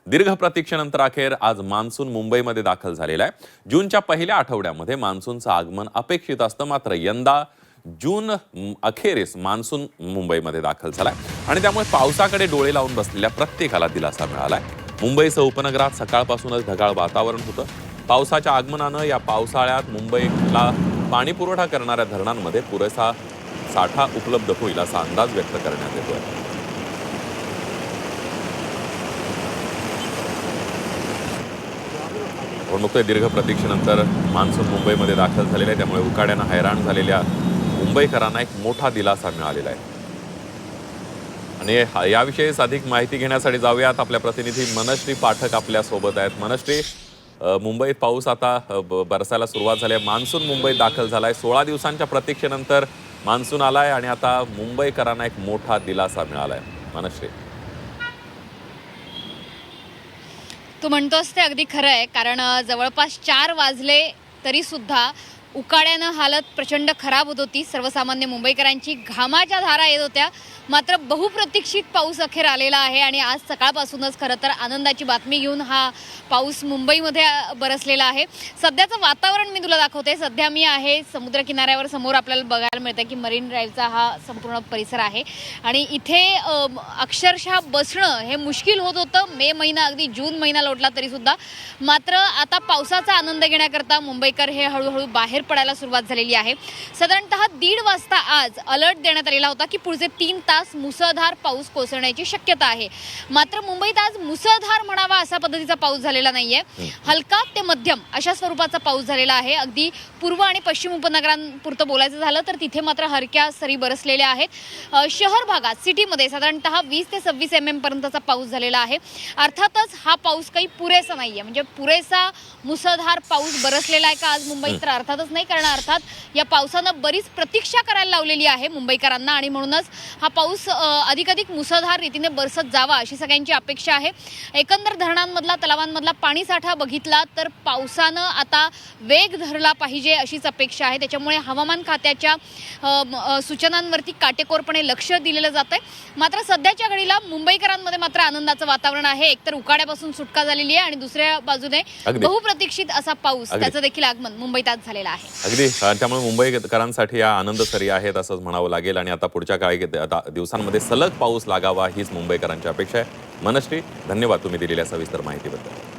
दीर्घ प्रतीक्षेनंतर अखेर आज मान्सून मुंबईमध्ये दाखल झालेला आहे। जूनच्या पहिल्या आठवड्यामध्ये मान्सूनचं आगमन अपेक्षित असतं, मात्र यंदा जून अखेरीस मान्सून मुंबईमध्ये दाखल झालाय आणि त्यामुळे पावसाकडे डोळे लावून बसलेल्या प्रत्येकाला दिलासा मिळालाय। मुंबईसह उपनगरात सकाळपासूनच ढगाळ वातावरण होतं। पावसाच्या आगमनानं या पावसाळ्यात मुंबईला पाणी पुरवठा करणाऱ्या धरणांमध्ये पुरेसा साठा उपलब्ध होईल असा अंदाज व्यक्त करण्यात येतोय। नुकते दीर्घ प्रतीक्षेनंतर मान्सून मुंबईमध्ये दाखल झालेला आहे, त्यामुळे उकाड्यानं हैराण झालेल्या मुंबईकरांना एक मोठा दिलासा मिळालेला आहे। आणि याविषयीच अधिक माहिती घेण्यासाठी जाऊयात, आपल्या प्रतिनिधी मनश्री पाठक आपल्या सोबत आहेत। मनश्री, मुंबईत पाऊस आता बरसायला सुरुवात झाली आहे। मान्सून मुंबईत दाखल झालाय, 16 दिवसांच्या प्रतीक्षेनंतर मान्सून आलाय आणि आता मुंबईकरांना एक मोठा दिलासा मिळालाय। मनश्री, तू म्हणतोस ते अगदी खरं आहे, कारण जवळपास 4 वाजले तरी सुद्धा उकाड्यानं हालत प्रचंड खराब होत होती। सर्वसामान्य मुंबईकरांची घामाच्या धारा येत होत्या। मात्र बहुप्रतीक्षित पाऊस अखेर आलेला आहे आणि आज सकाळपासूनच खरं तर आनंदाची बातमी घेऊन हा पाऊस मुंबईमध्ये बरसलेला आहे। सध्याचं वातावरण मी तुला दाखवते। सध्या मी आहे समुद्र किनाऱ्यावर, समोर आपल्याला बघायला मिळतं की मरीन ड्राईव्हचा हा संपूर्ण परिसर आहे आणि इथे अक्षरशः बसणं हे मुश्किल होत होतं। मे महिना, अगदी जून महिना लोटला तरी सुद्धा। मात्र आता पावसाचा आनंद घेण्याकरता मुंबईकर हे हळूहळू बाहेर पडायला सुरुवात झालेली आहे। साधारणतः 1:30 वाजता आज अलर्ट देण्यात आलेला होता की पुढचे 3 तास मुसळधार पाऊस कोसळण्याची शक्यता आहे। मात्र मुंबईत आज मुसळधार म्हणावा असा पद्धतीचा पाऊस झालेला नाहीये। हलका ते मध्यम अशा स्वरूपाचा पाऊस झालेला आहे। अगदी पूर्व आणि पश्चिम उपनगरांपुरतं बोलायचं झालं तर तिथे मात्र हलक्या सरी बरसलेल्या आहेत। शहर भागात, सिटीमध्ये साधारणतः 20 ते 26 mm पर्यंतचा पाऊस झालेला आहे। अर्थातच हा पाऊस काही पुरेसा नाहीये, म्हणजे पुरेसा मुसळधार पाऊस बरसलेला आहे का आज मुंबईत, तर अर्थातच नाही। कारण अर्थात या पावसानं बरीच प्रतीक्षा करायला लावलेली आहे मुंबईकरांना आणि म्हणूनच हा पाऊस अधिकाधिक मुसळधार रीतीने बरसत जावा अशी सगळ्यांची अपेक्षा आहे। एकंदर धरणांमधला, तलावांमधला पाणीसाठा बघितला तर पावसानं आता वेग धरला पाहिजे अशीच अपेक्षा आहे। त्याच्यामुळे हवामान खात्याच्या सूचनांवरती काटेकोरपणे लक्ष दिलेलं जात आहे। मात्र सध्याच्या घडीला मुंबईकरांमध्ये मात्र आनंदाचं वातावरण आहे। एकतर उकाड्यापासून सुटका झालेली आहे आणि दुसऱ्या बाजूने बहुप्रतीक्षित असा पाऊस, त्याचं देखील आगमन मुंबईत आज झालेलं आहे। अगदी, त्यामुळे मुंबईकरांसाठी या आनंदसरी आहेत असंच म्हणावं लागेल आणि आता पुढच्या काही दिवसांमध्ये सलग पाऊस लागावा हीच मुंबईकरांची अपेक्षा आहे। मनश्री, धन्यवाद तुम्ही दिलेल्या सविस्तर माहितीबद्दल।